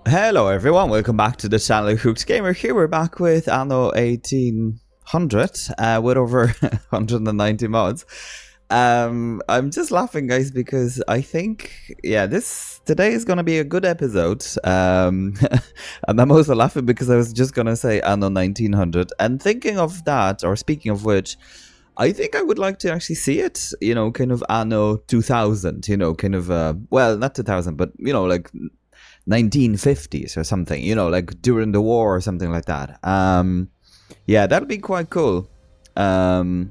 Hello everyone, welcome back to the channel Hooked Gamer. Here we're back with Anno 1800 with over 190 mods. I'm just laughing, guys, because I think, yeah, today is gonna be a good episode. And I'm also laughing because I was just gonna say Anno 1900, and thinking of that, or speaking of which, I think I would like to actually see it, you know, kind of Anno 2000, you know, kind of, well, not 2000, but, you know, like 1950s or something, you know, like during the war or something like that. Yeah, that'd be quite cool. You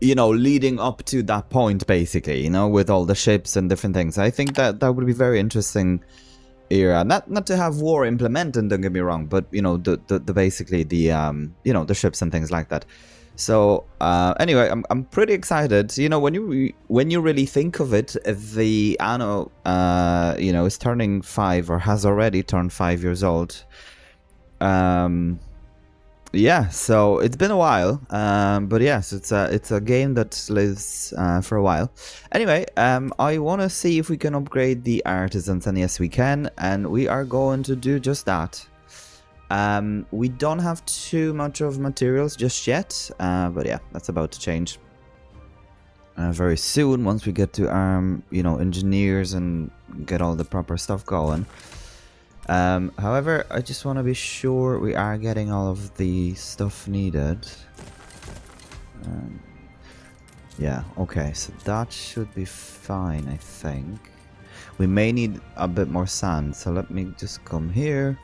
know, leading up to that point, basically, you know, with all the ships and different things. I think that would be very interesting era. Not to have war implemented, don't get me wrong, but you know, the basically the you know, the ships and things like that. So anyway, I'm pretty excited. You know, when you really think of it, the Anno you know, is turning 5 or has already turned 5 years old. Yeah, so it's been a while, but yes, it's a game that lives for a while. Anyway, I want to see if we can upgrade the artisans, and yes, we can, and we are going to do just that. We don't have too much of materials just yet, but yeah, that's about to change very soon once we get to arm, you know, engineers and get all the proper stuff going. However, I just want to be sure we are getting all of the stuff needed. Yeah, okay, so that should be fine, I think. We may need a bit more sand, so let me just come here.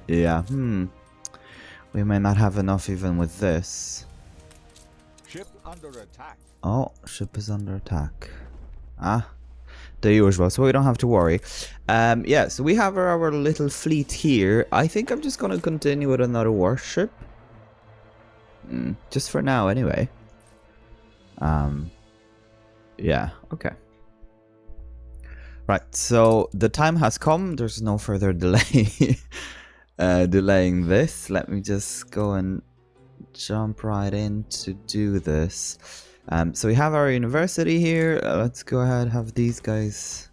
Yeah, we may not have enough even with this. Ship under attack. Oh, ship is under attack. Ah, the usual, so we don't have to worry. Yeah, so we have our little fleet here. I think I'm just gonna continue with another warship. Just for now, anyway. Yeah, okay. Right, so the time has come. There's no further delay. Delaying this. Let me just go and jump right in to do this. So we have our university here. Let's go ahead and have these guys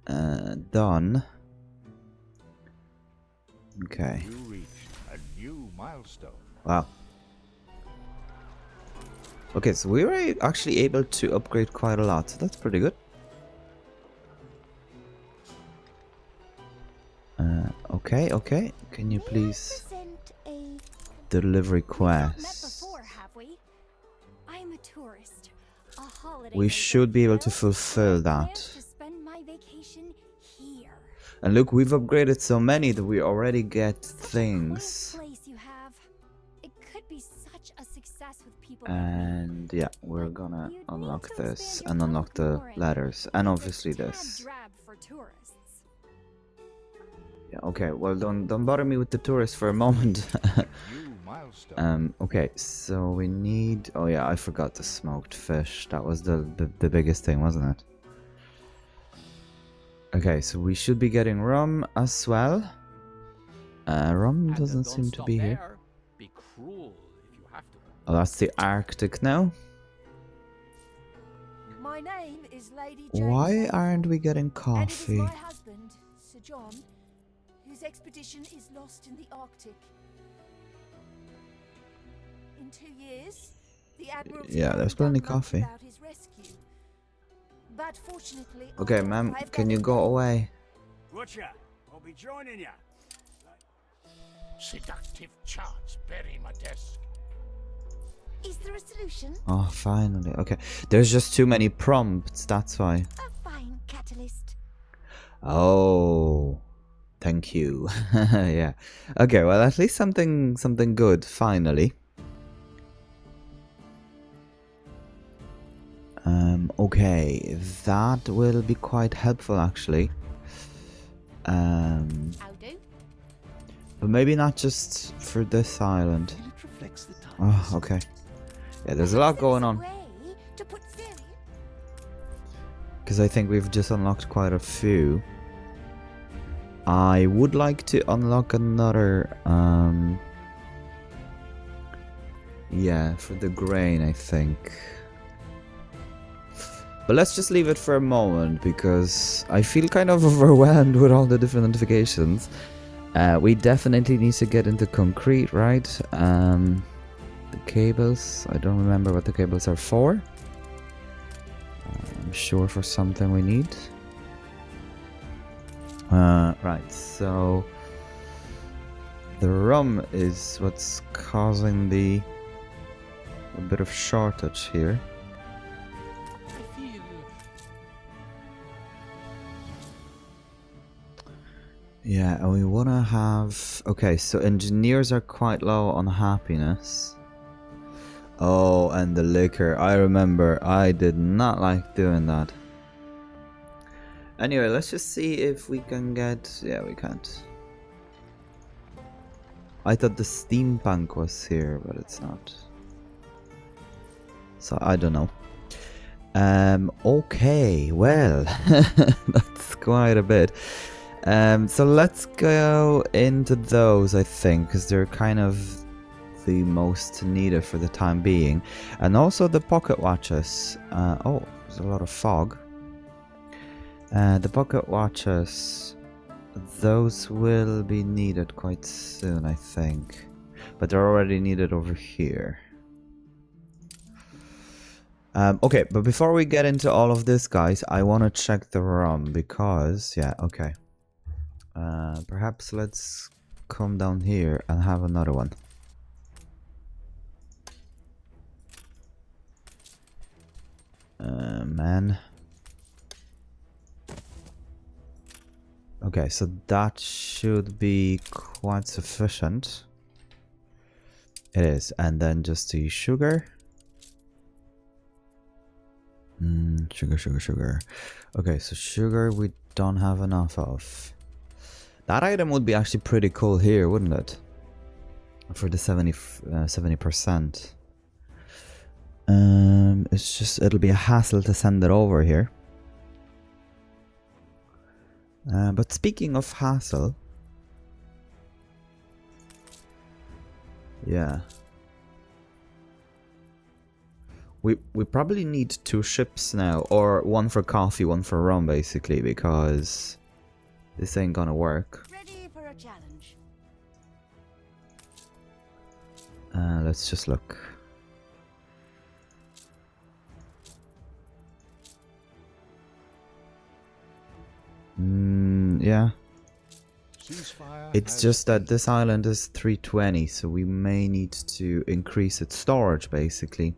done. Okay. You reached a new milestone. Wow. Okay, so we were actually able to upgrade quite a lot, so that's pretty good. Okay, okay. Can you please deliver requests? I'm a tourist. A holiday We should be able to fulfill that. to spend my vacation here. And look, we've upgraded so many that we already get things. Place you have. It could be such a success with people. And yeah, we're gonna unlock this and unlock the ladders, and obviously this. Yeah, okay, well don't bother me with the tourists for a moment. Okay, so we need, oh yeah, I forgot the smoked fish. That was the biggest thing, wasn't it? Okay, so we should be getting rum as well. Rum doesn't seem to be here. Be cruel if you have to. Oh, that's the Arctic now. My name is Lady Jane. Why aren't we getting coffee? And it is my husband, Sir John, whose expedition is lost in the Arctic. In 2 years, the Admiral. Yeah, there's plenty of coffee. About his rescue. But fortunately, Okay, ma'am, can you go away? Butcher, I'll be joining you. Seductive charts bury my desk. Is there a solution? Oh, finally. Okay, there's just too many prompts, that's why. A fine catalyst. Oh, thank you. Yeah. Okay, well, at least something good, finally. Okay, that will be quite helpful, actually. I'll do. But maybe not just for this island. It reflects the time. Oh, okay. Yeah, there's a lot going on. Because I think we've just unlocked quite a few. I would like to unlock another, yeah, for the grain, I think. But let's just leave it for a moment because I feel kind of overwhelmed with all the different notifications. We definitely need to get into concrete, right? The cables, I don't remember what the cables are for. I'm sure for something we need. Right, so the rum is what's causing a bit of shortage here. I feel Yeah, and we want to have... Okay, so engineers are quite low on happiness. Oh, and the liquor. I remember, I did not like doing that. Anyway, let's just see if we can get... Yeah, we can't. I thought the steampunk was here, but it's not. So, I don't know. Okay, well, that's quite a bit. So let's go into those, I think, because they're kind of the most needed for the time being. And also the pocket watches. Oh, there's a lot of fog. The pocket watches, those will be needed quite soon, I think. But they're already needed over here. Okay, but before we get into all of this, guys, I want to check the ROM because, yeah, okay. Perhaps let's come down here and have another one. Man. Okay, so that should be quite sufficient. It is, and then just the sugar. Sugar. Okay, so sugar we don't have enough of. That item would be actually pretty cool here, wouldn't it? For the 70%. It's just, it'll be a hassle to send it over here. But speaking of hassle... Yeah. We probably need 2 ships now, or one for coffee, one for rum, basically, because this ain't gonna work. Ready for a challenge. Let's just look. Yeah. It's just that this island is 320, so we may need to increase its storage, basically.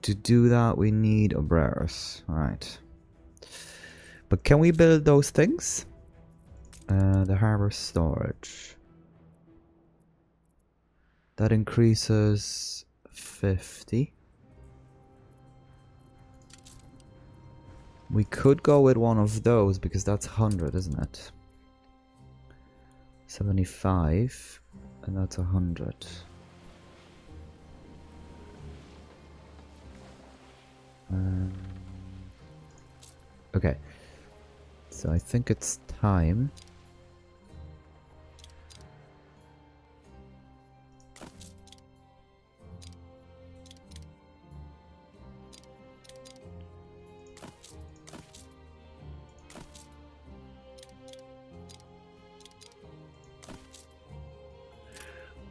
To do that, we need obreros. Right. But can we build those things? The harbor storage. That increases 50. We could go with one of those because that's 100, isn't it? 75, and that's 100. Okay, so I think it's time.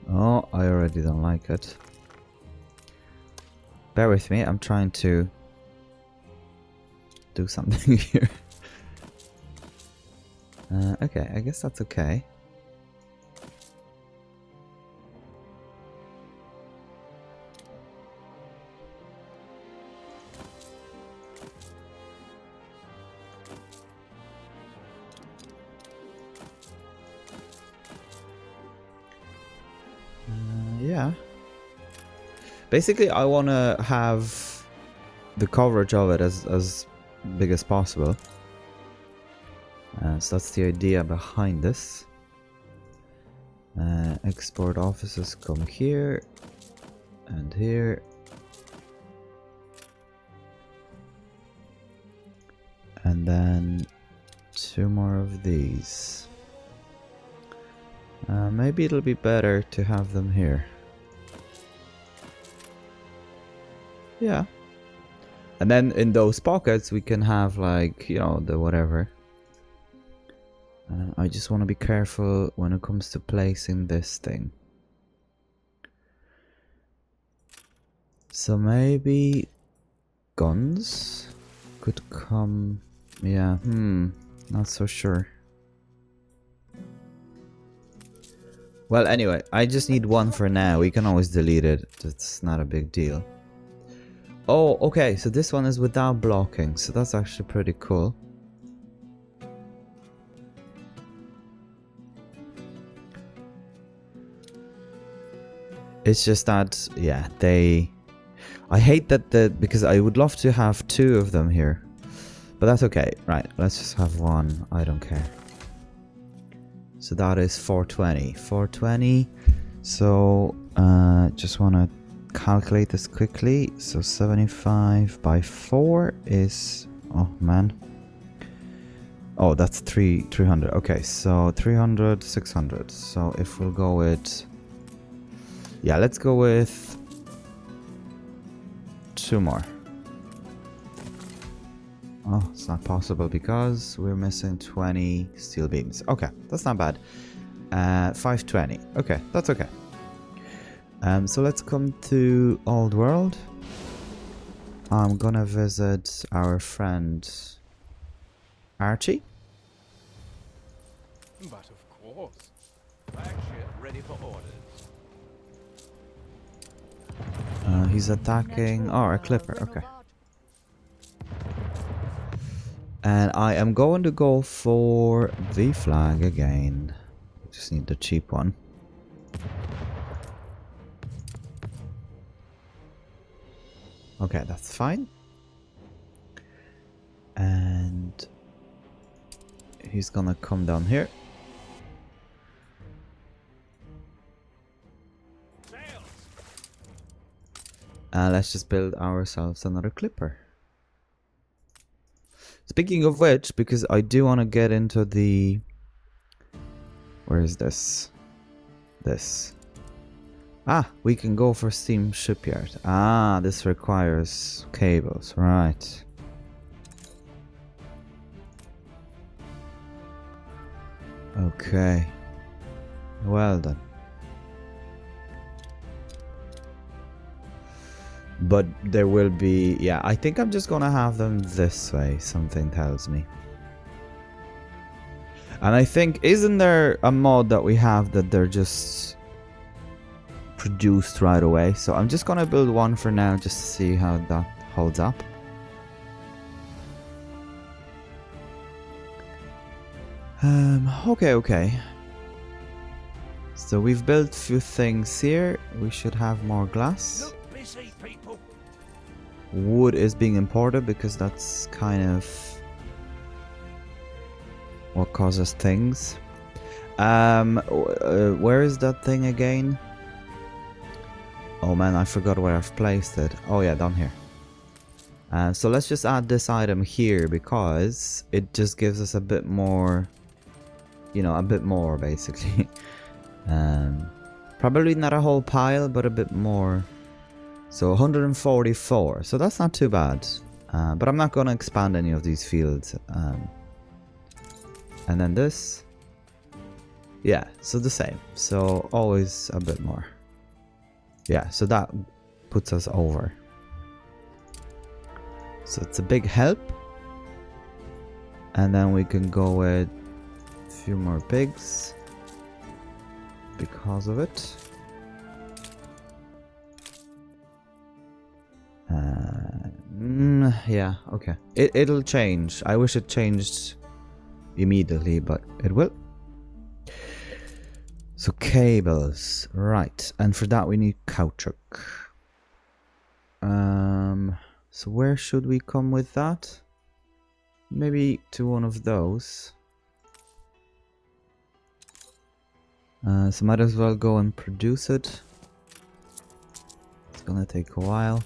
Oh, I already don't like it. Bear with me, I'm trying to do something here. Okay, I guess that's okay. Yeah. Basically, I want to have the coverage of it as big as possible. So that's the idea behind this. Export offices come here and here. And then 2 more of these. Maybe it'll be better to have them here. Yeah. And then in those pockets we can have like, you know, the whatever. I just want to be careful when it comes to placing this thing. So maybe guns could come. Yeah, not so sure. Well, anyway, I just need one for now. We can always delete it. It's not a big deal. Oh, okay, so this one is without blocking, so that's actually pretty cool. It's just that, yeah, I hate that because I would love to have two of them here. But that's okay. Right, let's just have one. I don't care. So that is 420. 420. So, just want to calculate this quickly. So 75 by 4 is... Oh, man. Oh, that's 300. Okay, so 300, 600. So if we'll go with... Yeah, let's go with 2 more. Oh, it's not possible because we're missing 20 steel beams. Okay, that's not bad. 520. Okay, that's okay. So let's come to Old World. I'm gonna visit our friend Archie. But of course. Flagship ready for orders. He's attacking... Oh, a clipper, okay. And I am going to go for the flag again. Just need the cheap one. Okay, that's fine. And he's gonna come down here. Let's just build ourselves another clipper. Speaking of which, because I do want to get into the... Where is this? This. Ah, we can go for steam shipyard. Ah, this requires cables, right. Okay. Well done. But there will be... Yeah, I think I'm just gonna have them this way, something tells me. And I think... Isn't there a mod that we have that they're just... produced right away? So I'm just gonna build one for now just to see how that holds up. Okay. So we've built a few things here. We should have more glass. Busy, people. Wood is being imported because that's kind of what causes things. Where is that thing again? Oh man, I forgot where I've placed it. Oh yeah, down here. So let's just add this item here because it just gives us a bit more, you know, a bit more basically. Probably not a whole pile, but a bit more. So 144, so that's not too bad. But I'm not going to expand any of these fields. And then this. Yeah, so the same. So always a bit more. Yeah, so that puts us over. So it's a big help. And then we can go with a few more pigs. Because of it. Yeah, okay. It'll change. I wish it changed immediately, but it will. So cables, right. And for that we need caoutchouc. So where should we come with that? Maybe to one of those. So might as well go and produce it. It's gonna take a while.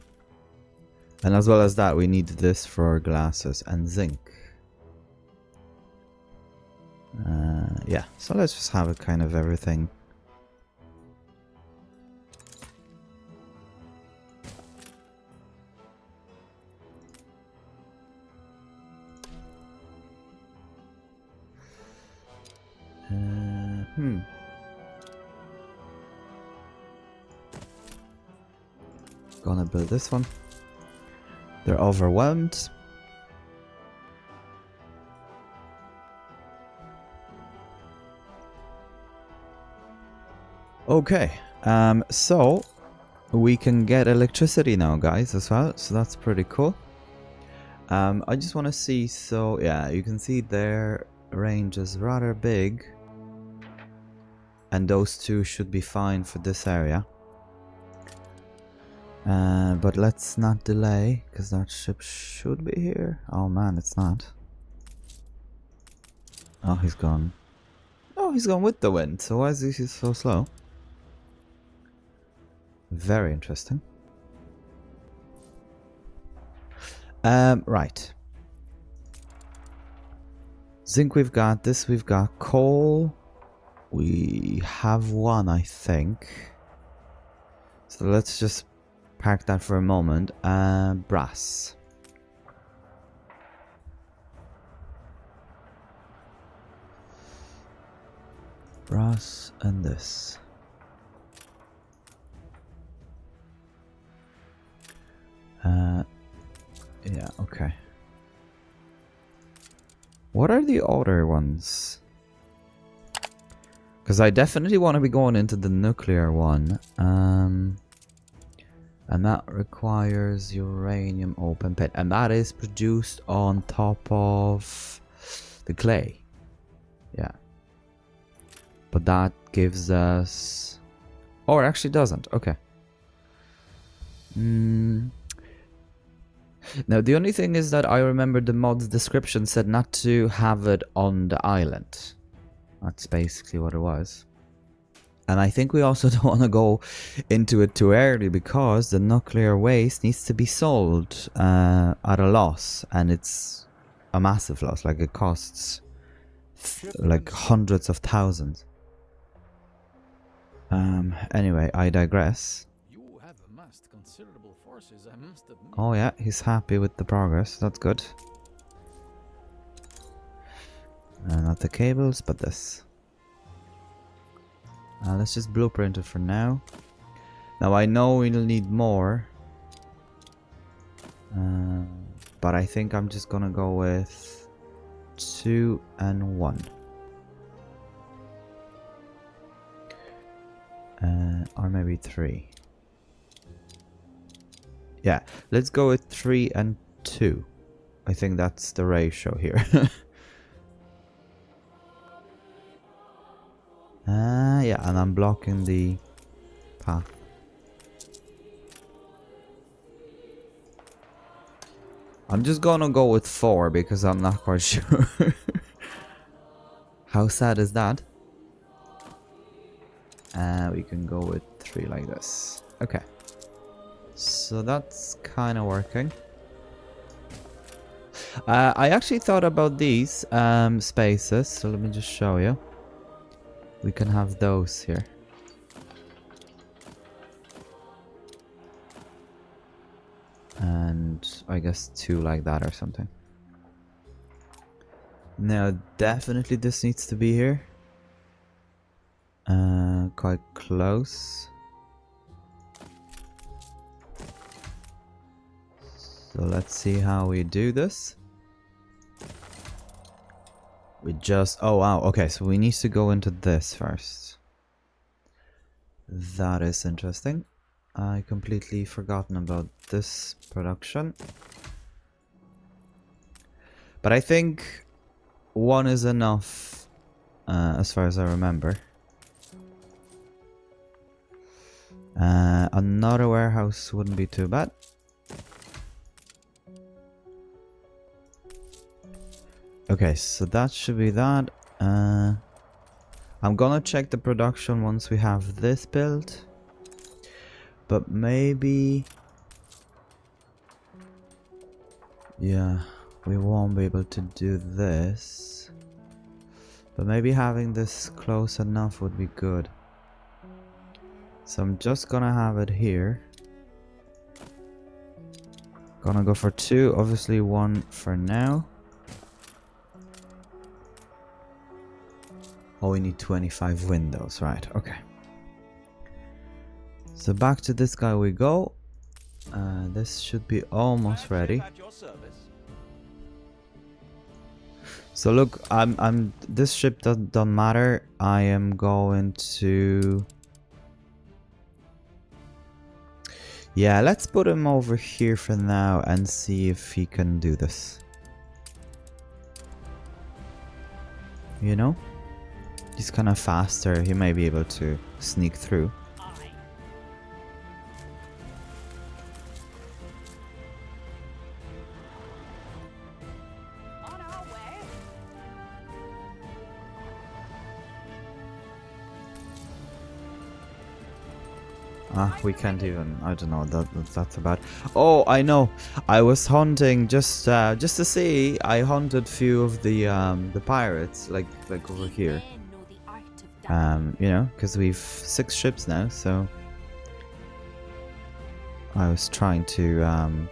And as well as that, we need this for our glasses and zinc. Yeah, so let's just have it kind of everything. Gonna build this one. They're overwhelmed. Okay, so we can get electricity now, guys, as well. So that's pretty cool. I just want to see. So yeah, you can see their range is rather big, and those two should be fine for this area. But let's not delay, because that ship should be here. Oh man, it's not. Oh, he's gone. Oh, he's gone with the wind. So why is he so slow? Very interesting. Right. Zinc we've got, this we've got, coal. We have one, I think. So let's just park that for a moment. Brass. Brass and this. Yeah, okay. What are the other ones? Because I definitely want to be going into the nuclear one. And that requires uranium open pit. And that is produced on top of the clay. Yeah. But that gives us... Oh, it actually doesn't. Okay. Now, the only thing is that I remember the mod's description said not to have it on the island. That's basically what it was. And I think we also don't want to go into it too early, because the nuclear waste needs to be sold at a loss. And it's a massive loss. Like, it costs like hundreds of thousands. Anyway, I digress. You have amassed considerable forces, I must admit. Oh yeah, he's happy with the progress. That's good. Not the cables, but this. Let's just blueprint it for now. Now I know we'll need more. But I think I'm just gonna go with 2 and 1. Or maybe 3. Yeah, let's go with 3 and 2. I think that's the ratio here. Yeah, and I'm blocking the path. I'm just gonna go with 4 because I'm not quite sure. How sad is that? We can go with 3 like this. Okay. So that's kind of working. I actually thought about these spaces, so let me just show you. We can have those here. And I guess 2 like that or something. Now, definitely this needs to be here. Quite close. So let's see how we do this. We just... Oh wow, okay, so we need to go into this first. That is interesting. I completely forgotten about this production. But I think 1 is enough, as far as I remember. Another warehouse wouldn't be too bad. Okay, so that should be that. I'm gonna check the production once we have this built. But maybe... Yeah, we won't be able to do this. But maybe having this close enough would be good. So I'm just gonna have it here. Gonna go for 2, obviously 1 for now. Oh, we need 25 windows, right? Okay. So back to this guy we go. This should be almost ready. At your service. So look, this ship don't matter. I am going to, yeah, let's put him over here for now and see if he can do this. You know, he's kind of faster. He may be able to sneak through. On our way. We can't even. I don't know. That's about. Oh, I know. I was hunting just to see. I hunted few of the pirates, like over here. Men know the art of dying. You know, because we've 6 ships now, so I was trying to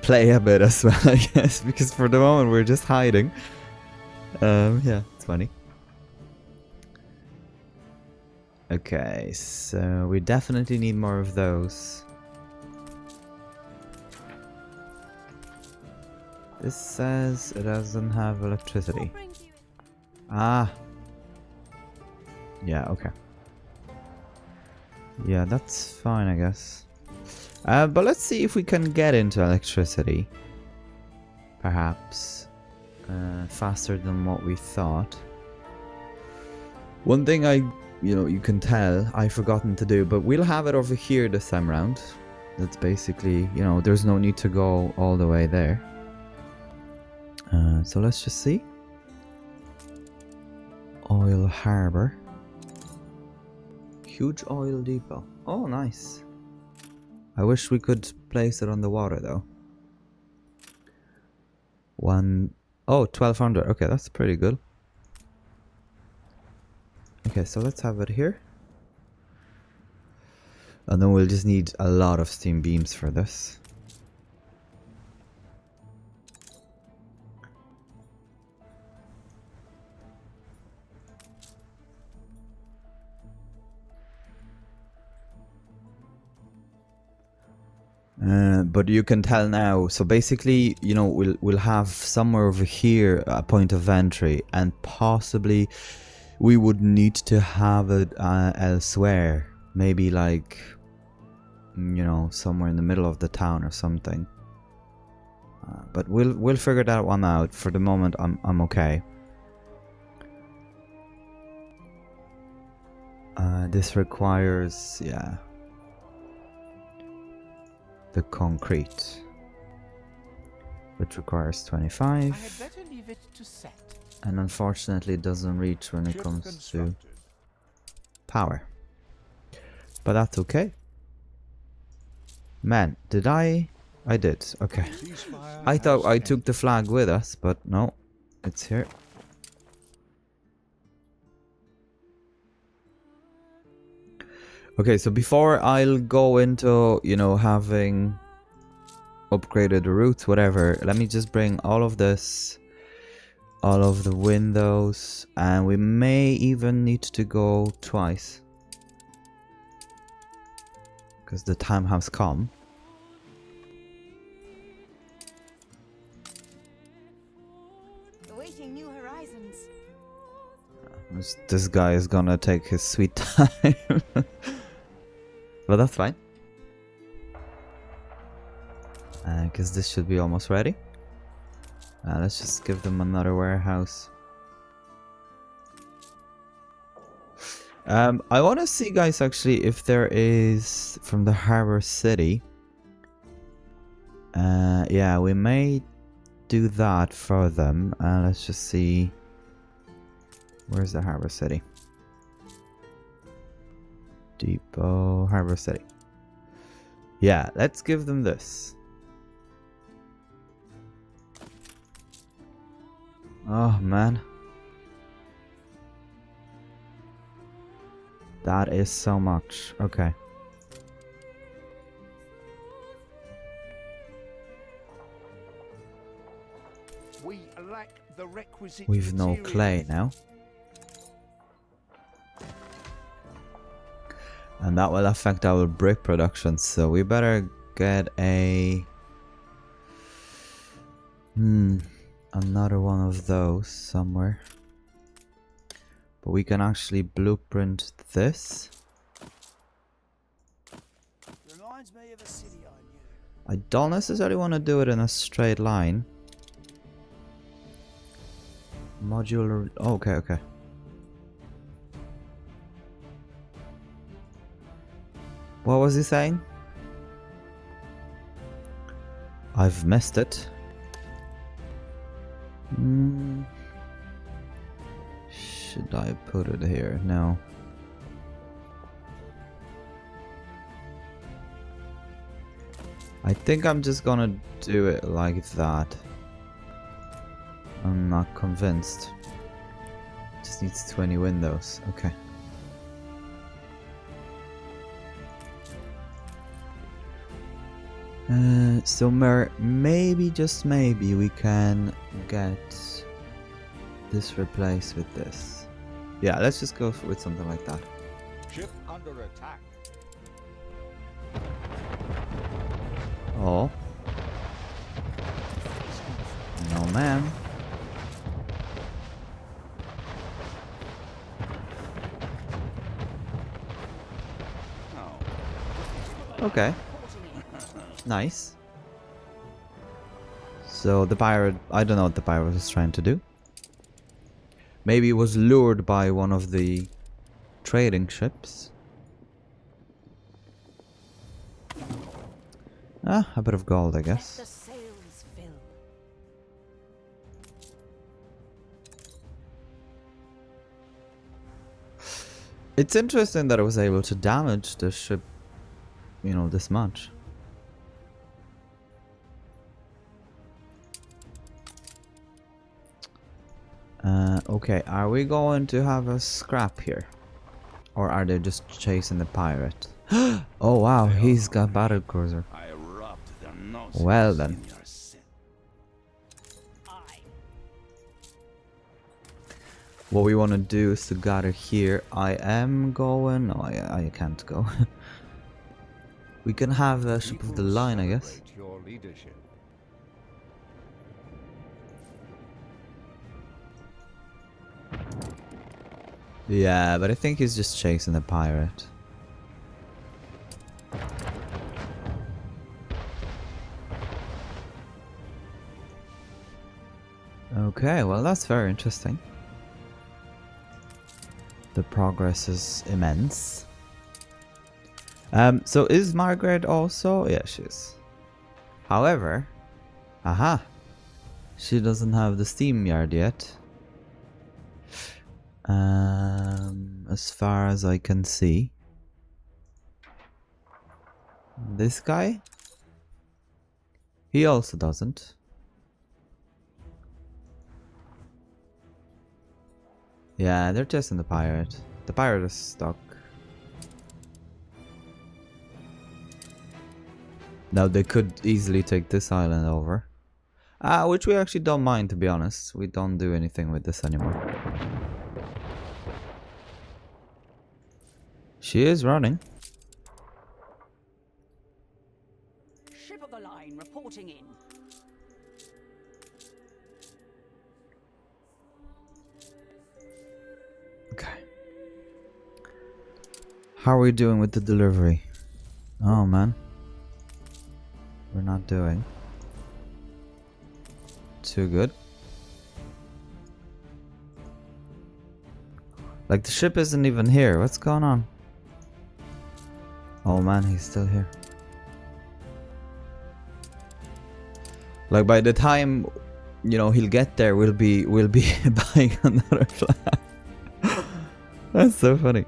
play a bit as well, I guess, because for the moment we're just hiding. Yeah, it's funny. Okay, so we definitely need more of those. This says it doesn't have electricity. What brings you in? Ah. Yeah, okay. Yeah, that's fine, I guess. But let's see if we can get into electricity. Perhaps. Faster than what we thought. One thing you can tell I've forgotten to do, but we'll have it over here this time round. That's basically, there's no need to go all the way there. So let's just see. Oil harbor. Huge oil depot. Oh, nice. I wish we could place it on the water though. 1200. Okay, that's pretty good. Okay, so let's have it here. And then we'll just need a lot of steam beams for this. But you can tell now, so basically, we'll have somewhere over here a point of entry, and possibly we would need to have it elsewhere. Maybe like, somewhere in the middle of the town or something. But we'll figure that one out. For the moment, I'm okay. This requires, yeah, the concrete, which requires 25. I had better leave it to set. And unfortunately it doesn't reach when it comes to power. But that's okay. Man, did I did, okay. I thought I took the flag with us, but no, it's here. Okay, so before I'll go into, having upgraded the routes, whatever, let me just bring all of this, all of the windows, and we may even need to go twice. Because the time has come. Awaiting new horizons. This guy is gonna take his sweet time. But that's fine. Because this should be almost ready. Let's just give them another warehouse. I want to see, guys, actually, if there is from the harbor city. Yeah, we may do that for them. Let's just see. Where's the harbor city? Depot, harbor city. Yeah, let's give them this. Oh man, that is so much. Okay. We lack the requisite We've no materials. clay now. And that will affect our brick production, so we better get a... another one of those somewhere. But we can actually blueprint this. Reminds me of a city I knew. I don't necessarily want to do it in a straight line. Modular... oh, okay, okay. What was he saying? I've missed it. Should I put it here? No. I think I'm just gonna do it like that. I'm not convinced. Just needs 20 windows. Okay. So maybe, just maybe, we can get this replaced with this. Yeah, let's just go with something like that. Ship under attack. Oh. No, ma'am. Oh. Okay. Nice. So the pirate, I don't know what the pirate was trying to do. Maybe he was lured by one of the trading ships. Ah, a bit of gold, I guess. Let the sails fill. It's interesting that it was able to damage the ship, you know, this much. Okay, are we going to have a scrap here? Or are they just chasing the pirate? Oh wow, he's got battle cruiser. I rubbed their noses Well then. in your sin. What we want to do is to gather here. I am going... no, I can't go. We can have a ship of the line, I guess. Celebrate your leadership. Yeah, but I think he's just chasing the pirate. Okay, well that's very interesting. The progress is immense. So is Margaret also? Yeah, she is. However, aha, she doesn't have the steam yard yet. As far as I can see. This guy? He also doesn't. Yeah, they're chasing the pirate. The pirate is stuck. Now they could easily take this island over. Which we actually don't mind, to be honest. We don't do anything with this anymore. She is running. Ship of the line reporting in. Okay. How are we doing with the delivery? Oh man. We're not doing too good. Like the ship isn't even here. What's going on? Oh man, he's still here. Like by the time, you know, he'll get there, we'll be buying another flag. That's so funny.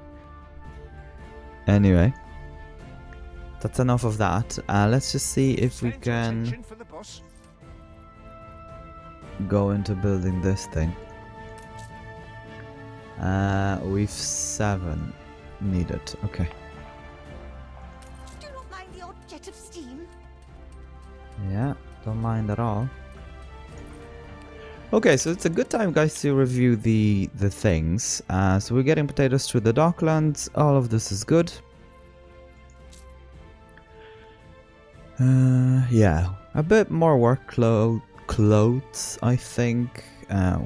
Anyway, that's enough of that. Let's just see if we can For the boss. go into building this thing. We've 7 needed. Okay. Do not mind the odd jet of steam. Yeah, don't mind at all. Okay, so it's a good time, guys, to review the things. So we're getting potatoes through the docklands. All of this is good. Yeah, a bit more workload clothes, I think.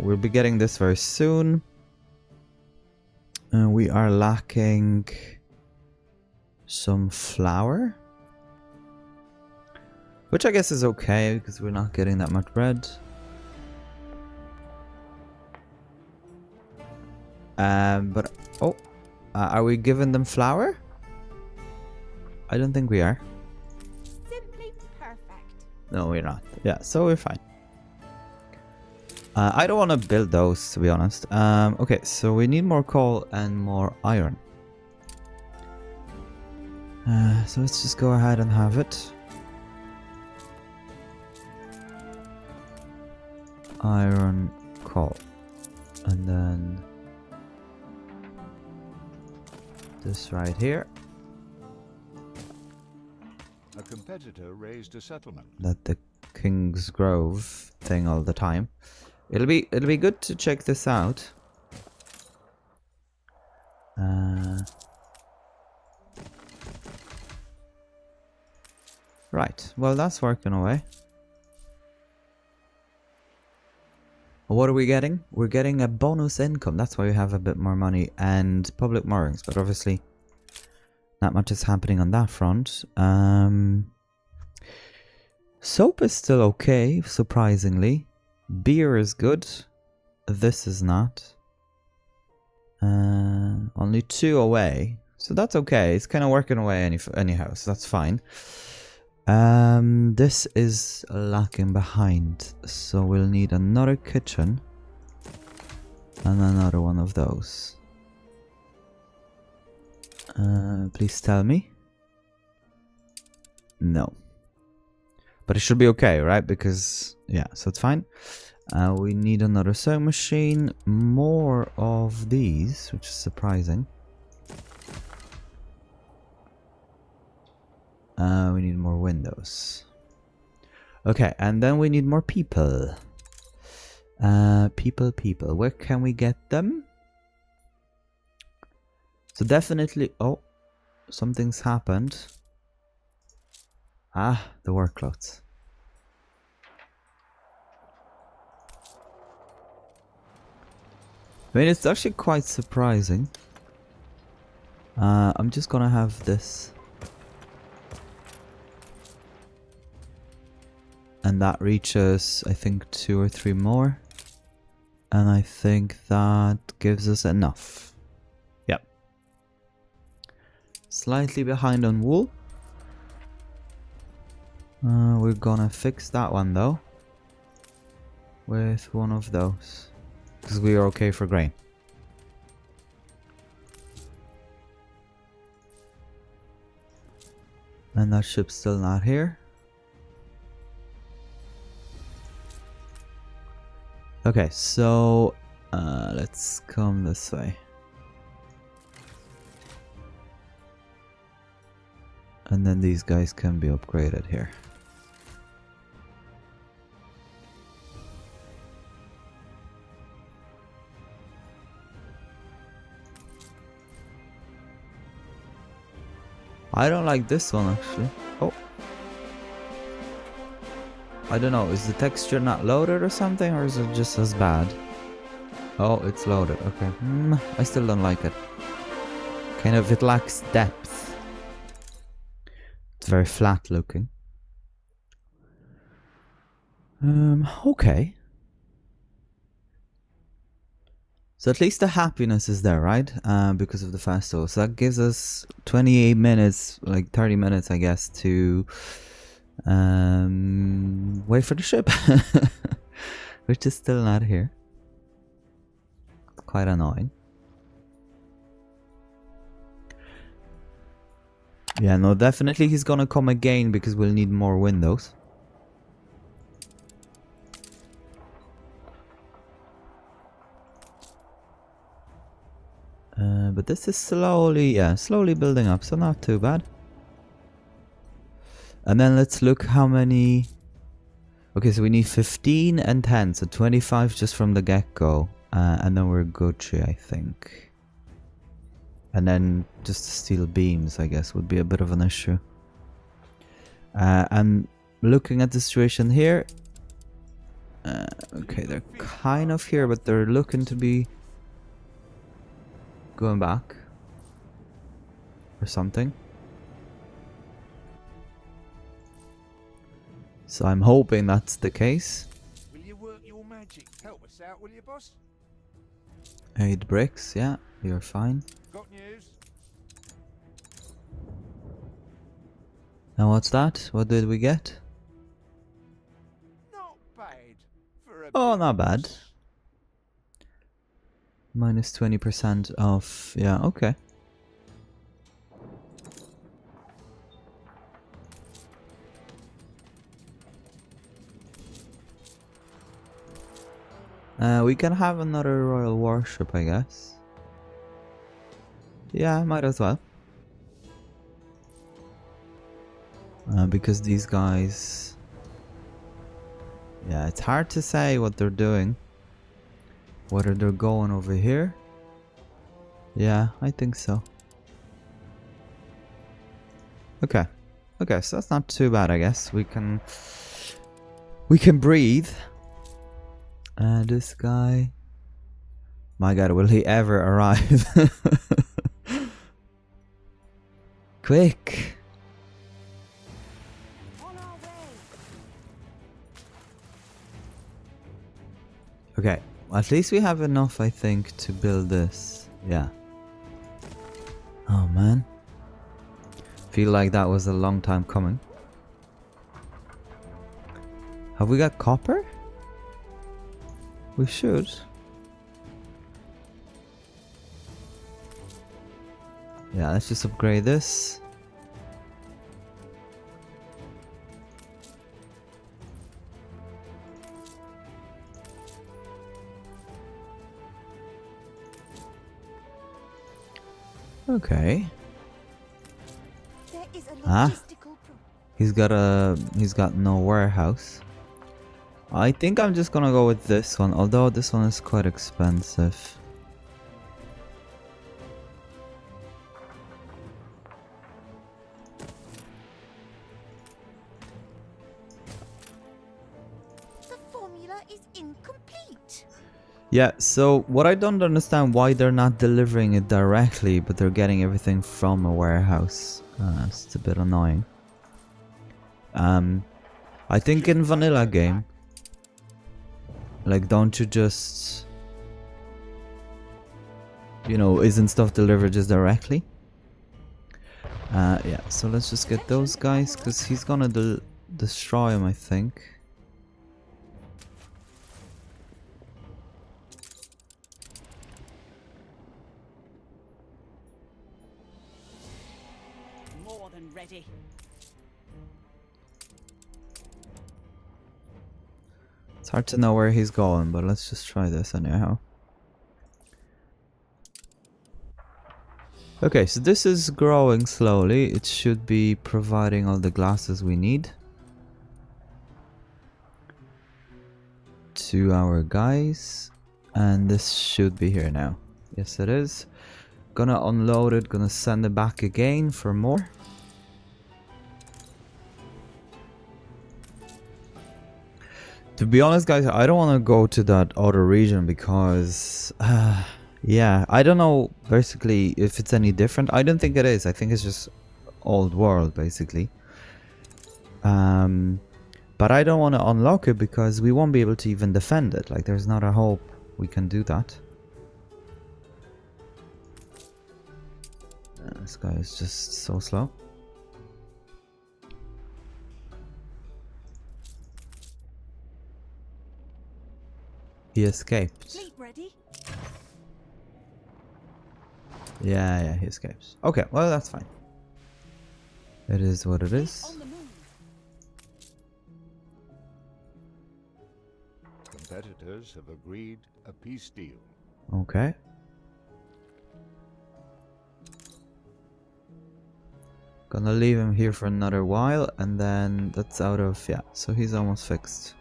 We'll be getting this very soon. We are lacking some flour, which I guess is okay because we're not getting that much bread. But oh, are we giving them flour? I don't think we are. Simply perfect. No, we're not. Yeah, so we're fine. I don't want to build those, to be honest. Okay, so we need more coal and more iron. So let's just go ahead and have it. Iron, coal. And then this right here. A competitor raised a settlement. That the King's Grove thing all the time. It'll be good to check this out. Right, well that's working away. What are we getting? We're getting a bonus income. That's why we have a bit more money and public moorings, but obviously not much is happening on that front. Soap is still okay, surprisingly. Beer is good. This is not. Only 2 away. So that's okay. It's kind of working away anyhow, so that's fine. This is lacking behind. So we'll need another kitchen. And another one of those. Please tell me. No. But it should be okay, right? Because, yeah, so it's fine. We need another sewing machine. More of these, which is surprising. We need more windows. Okay, and then we need more people. People. Where can we get them? So definitely... Oh, something's happened. Ah, the work clothes. I mean, it's actually quite surprising. I'm just gonna have this. And that reaches, I think, 2 or 3 more. And I think that gives us enough. Yep. Slightly behind on wool. We're gonna fix that one though. With one of those. Because we are okay for grain. And that ship's still not here. Okay, so let's come this way. And then these guys can be upgraded here. I don't like this one actually. Oh. I don't know, is the texture not loaded or something, or is it just as bad? Oh, it's loaded, okay. I still don't like it. Kind of, it lacks depth. It's very flat looking. Okay. So at least the happiness is there, right? Because of the festival. So that gives us 28 minutes, like 30 minutes, I guess, to wait for the ship. Which is still not here. Quite annoying. Yeah, no, definitely he's gonna come again because we'll need more windows. But this is slowly building up, so not too bad. And then let's look how many... Okay, so we need 15 and 10, so 25 just from the get-go. And then we're Gucci, I think. And then just the steel beams, I guess, would be a bit of an issue. And looking at the situation here, okay, they're kind of here, but they're looking to be going back or something. So I'm hoping that's the case. Will you work your magic? Help us out, will you, boss? 8 bricks, yeah, you're fine. Got news? Now what's that? What did we get? Not bad for a Oh, big not bad. boss. Minus 20% off, yeah, okay. We can have another royal warship, I guess. Yeah, might as well. Because these guys... Yeah, it's hard to say what they're doing. Whether they're going over here. Yeah, I think so. Okay. Okay, so that's not too bad, I guess. We can breathe. This guy... My god, will he ever arrive? Quick! On our way. Okay, at least we have enough, I think, to build this. Yeah. Oh man. Feel like that was a long time coming. Have we got copper? We should. Yeah, let's just upgrade this. Okay. There is a Ah. logistical He's got no warehouse. I think I'm just gonna go with this one, although this one is quite expensive. The formula is incomplete. Yeah, so what I don't understand why they're not delivering it directly, but they're getting everything from a warehouse. It's a bit annoying. I think in vanilla game, like, don't you just, you know, isn't stuff delivered just directly? Yeah, so let's just get those guys, because he's gonna destroy them, I think. More than ready. It's hard to know where he's going, but let's just try this anyhow. Okay, so this is growing slowly. It should be providing all the glasses we need to our guys. And this should be here now. Yes, it is. Gonna unload it, gonna send it back again for more. To be honest, guys, I don't want to go to that other region because... yeah, I don't know basically if it's any different. I don't think it is. I think it's just old world basically. But I don't want to unlock it because we won't be able to even defend it. Like, there's not a hope we can do that. This guy is just so slow. He escaped. Fleet ready. Yeah, he escapes. Okay, well, that's fine. It is what it Fleet is. on the move. Competitors have agreed a peace deal. Okay. Gonna leave him here for another while, and then that's out of... yeah, so he's almost fixed.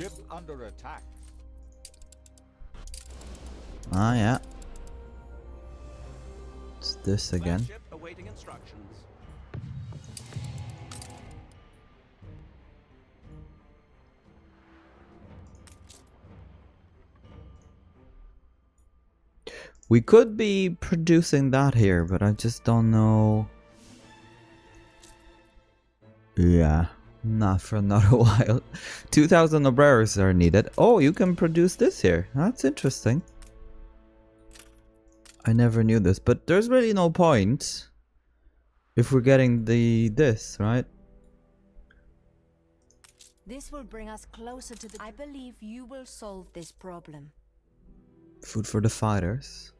Ship under attack. Ah, yeah. It's this again. Flagship awaiting instructions. We could be producing that here, but I just don't know. Yeah, not for another while. 2,000 obreros are needed. Oh, you can produce this here. That's interesting. I never knew this, but there's really no point if we're getting this, right? This will bring us closer to the... I believe you will solve this problem. Food for the fighters.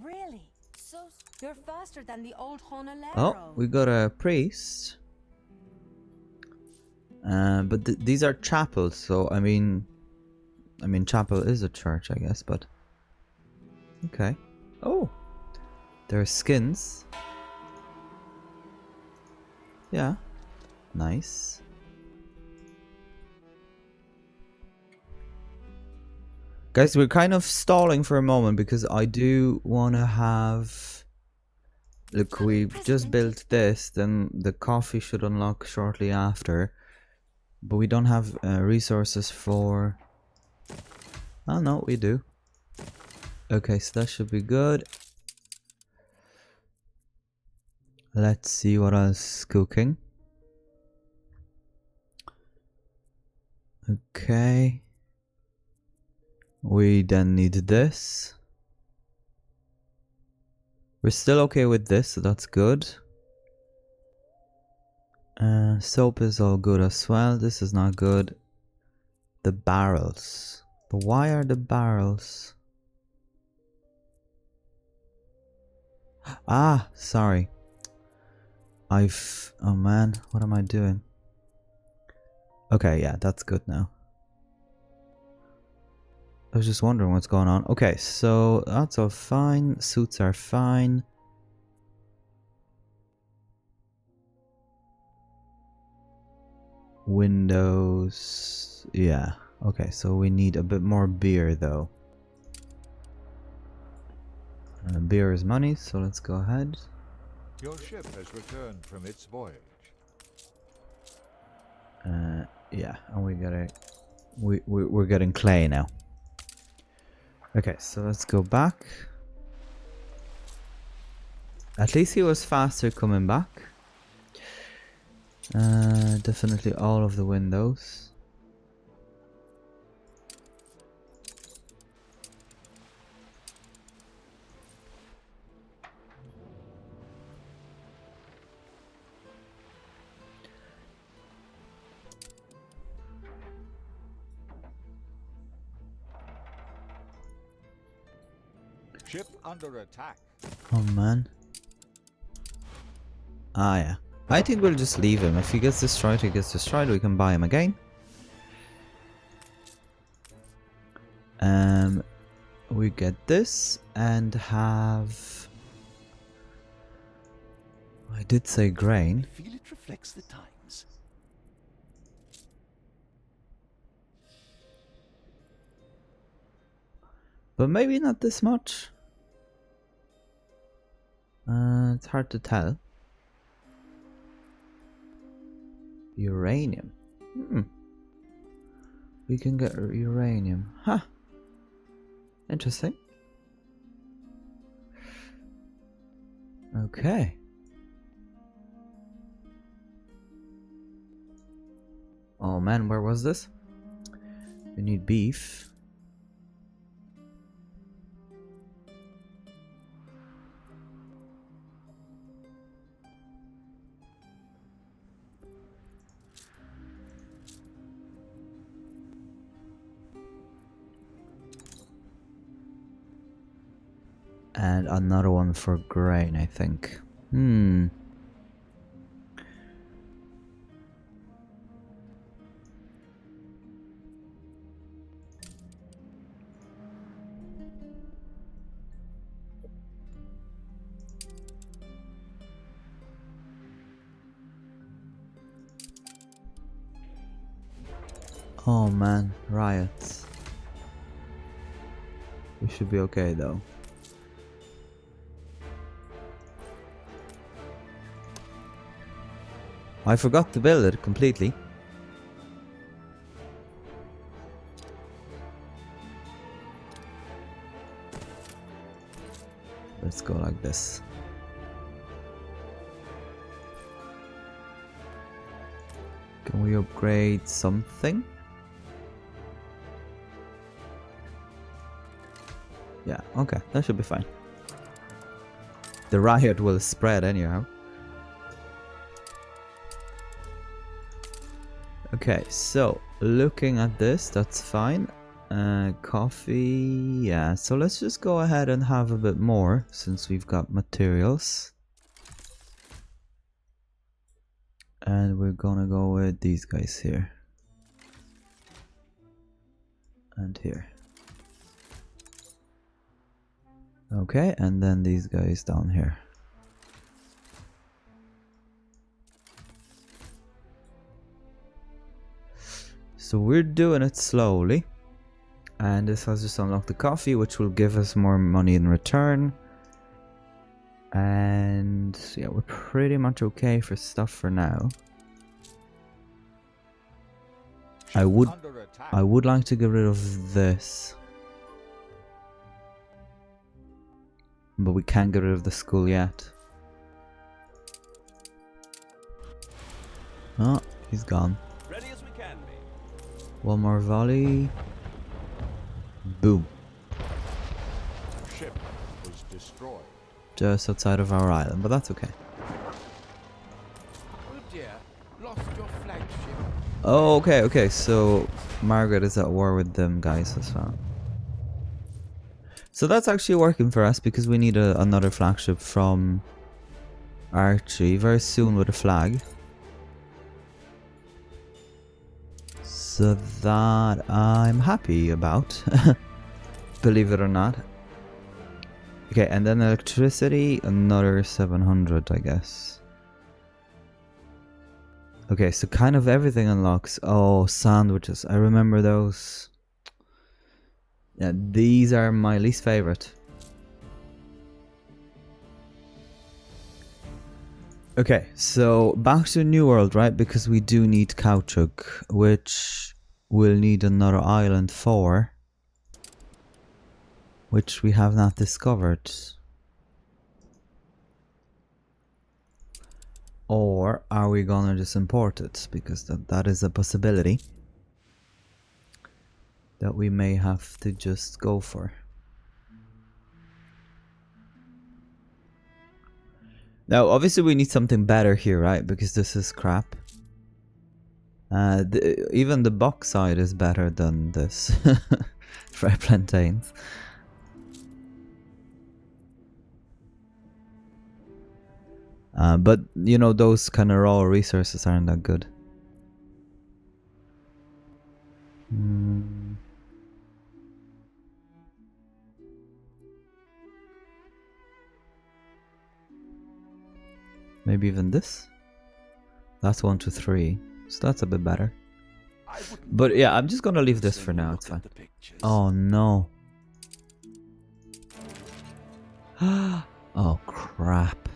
Really? So you're faster than the old Honolero. Oh, we got a priest. But these are chapels, so I mean, chapel is a church, I guess, but okay. Oh, there are skins. Yeah, nice. Guys, we're kind of stalling for a moment because I do want to have... Look, we've just built this, then the coffee should unlock shortly after. But we don't have resources for... Oh no, we do. Okay, so that should be good. Let's see what else is cooking. Okay. We then need this. We're still okay with this, so that's good. Soap is all good as well. This is not good. The barrels. But why are the barrels? Ah, sorry. Oh man, what am I doing? Okay, yeah, that's good now. I was just wondering what's going on. Okay, so that's all fine. Suits are fine. Windows. Yeah. Okay, so we need a bit more beer though. Beer is money, so let's go ahead. Your ship has returned from its voyage. Yeah, and we're getting clay now. Okay, so let's go back. At least he was faster coming back. Definitely all of the windows. Ship under attack. Oh man. Ah yeah. I think we'll just leave him. If he gets destroyed, he gets destroyed. We can buy him again. We get this and have... I did say grain. I feel it reflects the times. But maybe not this much. It's hard to tell. Uranium. We can get uranium. Huh. Interesting. Okay. Oh man, where was this? We need beef. And another one for grain, I think. Oh man, riots. We should be okay though. I forgot to build it completely. Let's go like this. Can we upgrade something? Yeah, okay, that should be fine. The riot will spread anyhow. Okay, so looking at this, that's fine. Coffee, yeah, so let's just go ahead and have a bit more since we've got materials. And we're gonna go with these guys here. And here. Okay, and then these guys down here. So we're doing it slowly. And this has just unlocked the coffee, which will give us more money in return. And yeah, we're pretty much okay for stuff for now. I would like to get rid of this. But we can't get rid of the school yet. Oh, he's gone. Ready as we can be. One more volley. Boom. Ship was destroyed. Just outside of our island, but that's okay. Oh dear, lost your flagship. Oh, okay, so Margaret is at war with them guys as well. So that's actually working for us because we need another flagship from Archie very soon with a flag. So that I'm happy about, believe it or not. Okay, and then electricity, another 700, I guess. Okay, so kind of everything unlocks. Oh, sandwiches, I remember those. Yeah, these are my least favorite. Okay, so back to New World, right? Because we do need caoutchouc, which we'll need another island for, which we have not discovered. Or are we gonna just import it? Because that is a possibility that we may have to just go for. Now, obviously we need something better here, right? Because this is crap. Even the bauxite is better than this. Fried plantains. But, you know, those kind of raw resources aren't that good. Maybe even this? That's 1 to 3. So that's a bit better. But yeah, I'm just gonna leave this for now, it's fine. Oh no. Oh crap.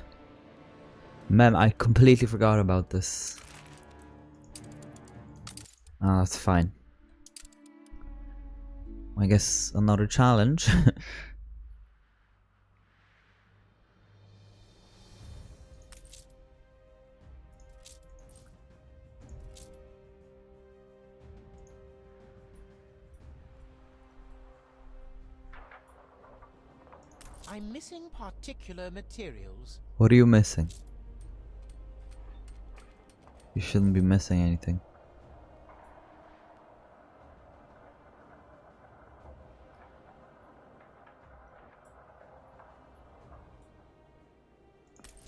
Man, I completely forgot about this. Ah, that's fine. I guess another challenge. I'm missing particular materials. What are you missing? You shouldn't be missing anything.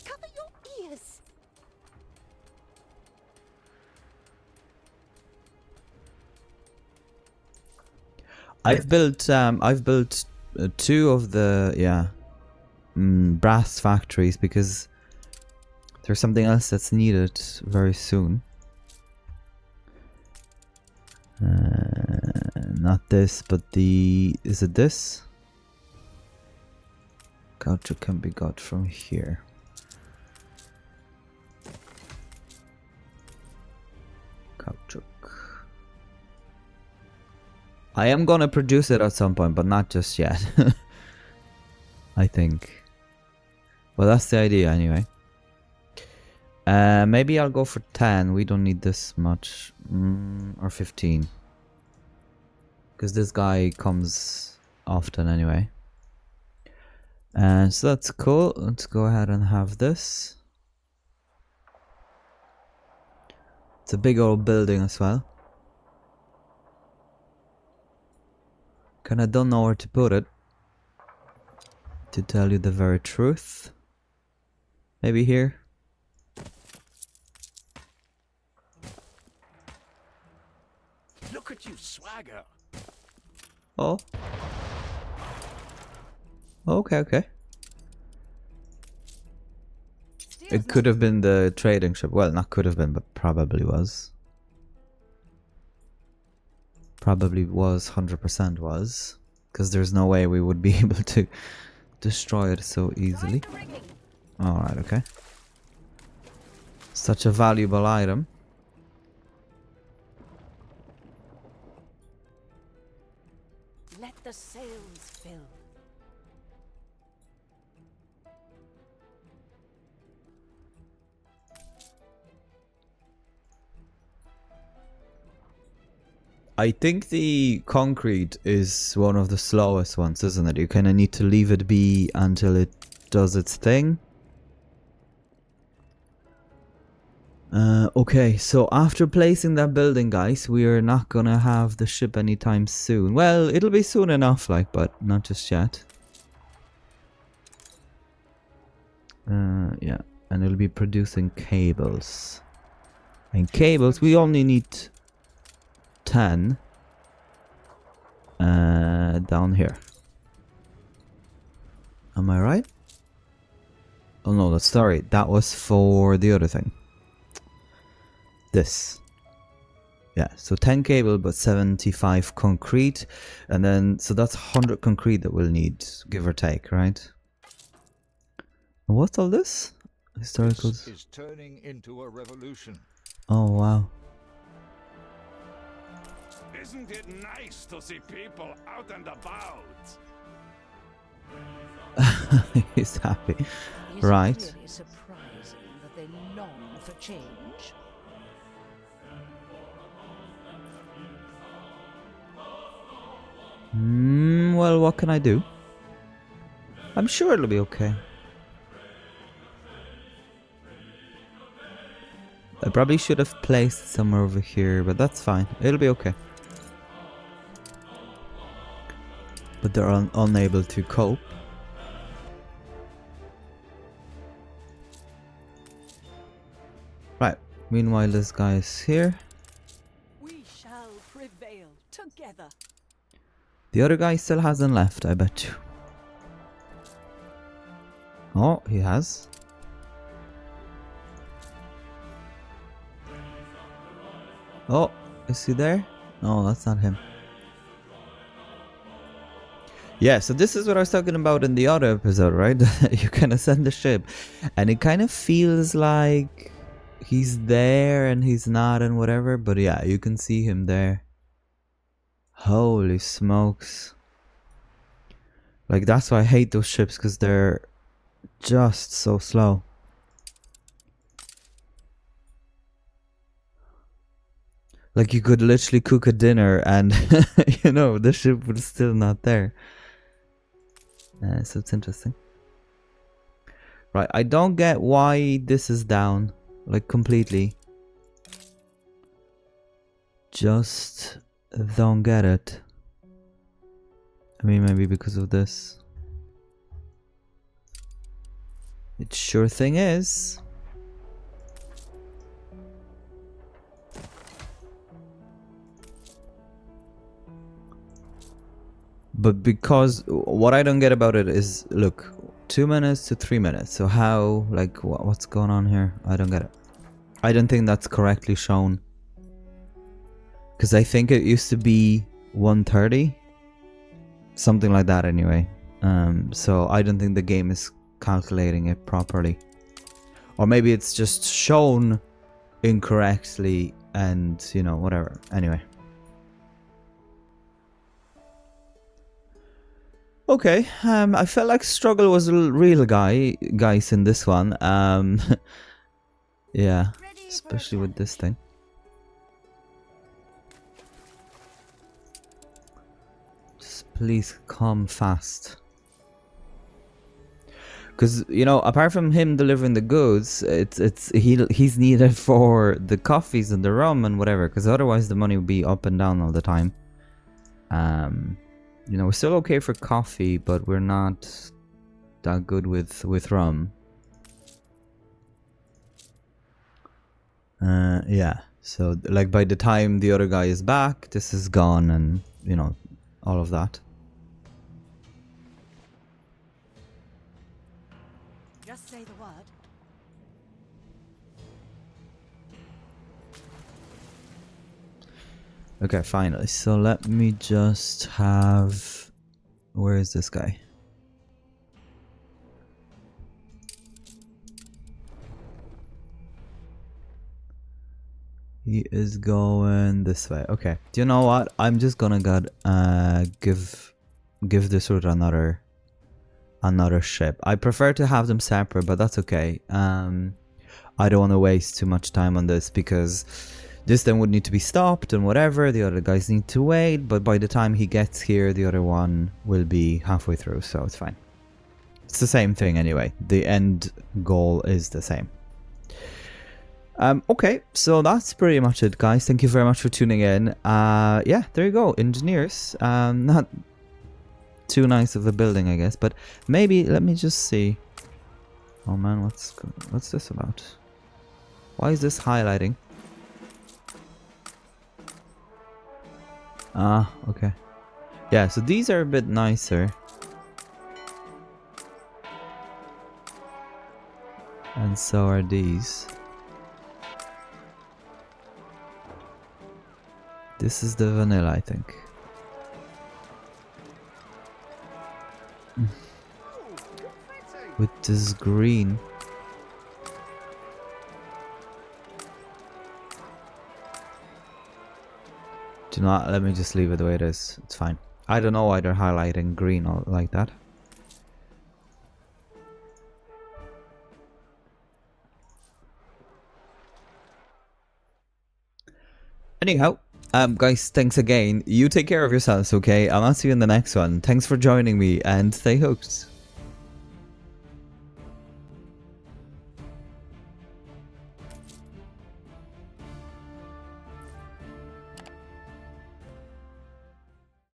Cover your ears. I've built 2 of the brass factories because there's something else that's needed very soon. Not this, but the... Is it this? Gotcha can be got from here. Gotcha. I am gonna produce it at some point, but not just yet. I think. Well, that's the idea anyway. Maybe I'll go for 10. We don't need this much. Or 15. Because this guy comes often anyway. So that's cool. Let's go ahead and have this. It's a big old building as well. Kinda don't know where to put it, to tell you the very truth. Maybe here. Look at you swagger. Oh. Okay, okay. It could have been the trading ship. Well, not could have been, but probably was. Probably was, 100% was. Because there's no way we would be able to destroy it so easily. Alright, okay. Such a valuable item. Let the sails fill. I think the concrete is one of the slowest ones, isn't it? You kind of need to leave it be until it does its thing. Okay, so after placing that building, guys, we are not gonna have the ship anytime soon. Well, it'll be soon enough, like, but not just yet. Yeah, and it'll be producing cables. And cables, we only need 10 down here. Am I right? Oh no, sorry, that was for the other thing. This. Yeah, so 10 cable but 75 concrete, and then so that's 100 concrete that we'll need, give or take, right? And what's all this? Historicals. This is turning into a revolution. Oh wow. Isn't it nice to see people out and about? He's happy. Is Right. it really surprising that they long for change? Well, what can I do? I'm sure it'll be okay. I probably should have placed it somewhere over here, but that's fine. It'll be okay. But they're unable to cope. Right. Meanwhile, this guy is here. We shall prevail together. The other guy still hasn't left, I bet you. Oh, he has. Oh, is he there? No, that's not him. Yeah, so this is what I was talking about in the other episode, right? You kind of send the ship, and it kind of feels like he's there and he's not and whatever, but yeah, you can see him there. Holy smokes. Like, that's why I hate those ships, because they're just so slow. Like, you could literally cook a dinner and, you know, the ship was still not there. So it's interesting. Right, I don't get why this is down. Like, completely. Just don't get it. I mean, maybe because of this. It sure thing is. But because what I don't get about it is, look, 2 minutes to 3 minutes. So how, like, what's going on here? I don't get it. I don't think that's correctly shown. Because I think it used to be 130, something like that anyway. So I don't think the game is calculating it properly, or maybe it's just shown incorrectly, and you know, whatever. Anyway, okay. I felt like struggle was a real guys in this one. Yeah, especially with this thing. Just please come fast. Because, you know, apart from him delivering the goods, he's needed for the coffees and the rum and whatever. Because otherwise the money would be up and down all the time. You know, we're still okay for coffee, but we're not that good with rum. Yeah. So, like, by the time the other guy is back, this is gone, and you know, all of that. Just say the word. Okay, finally. So let me just have... Where is this guy? He is going this way. Okay. Do you know what? I'm just gonna give this route another ship. I prefer to have them separate, but that's okay. I don't want to waste too much time on this, because this then would need to be stopped and whatever. The other guys need to wait, but by the time he gets here, the other one will be halfway through, so it's fine. It's the same thing anyway. The end goal is the same. Okay, so that's pretty much it, guys. Thank you very much for tuning in. Yeah, there you go. Engineers. Not too nice of a building, I guess, but maybe let me just see. Oh man, what's this about? Why is this highlighting? Ah, okay. Yeah, so these are a bit nicer. And so are these. This is the vanilla, I think. With this green. Do not, let me just leave it the way it is. It's fine. I don't know why they're highlighting green like that. Anyhow, guys, thanks again. You take care of yourselves, okay? I'll see you in the next one. Thanks for joining me, and stay hooked.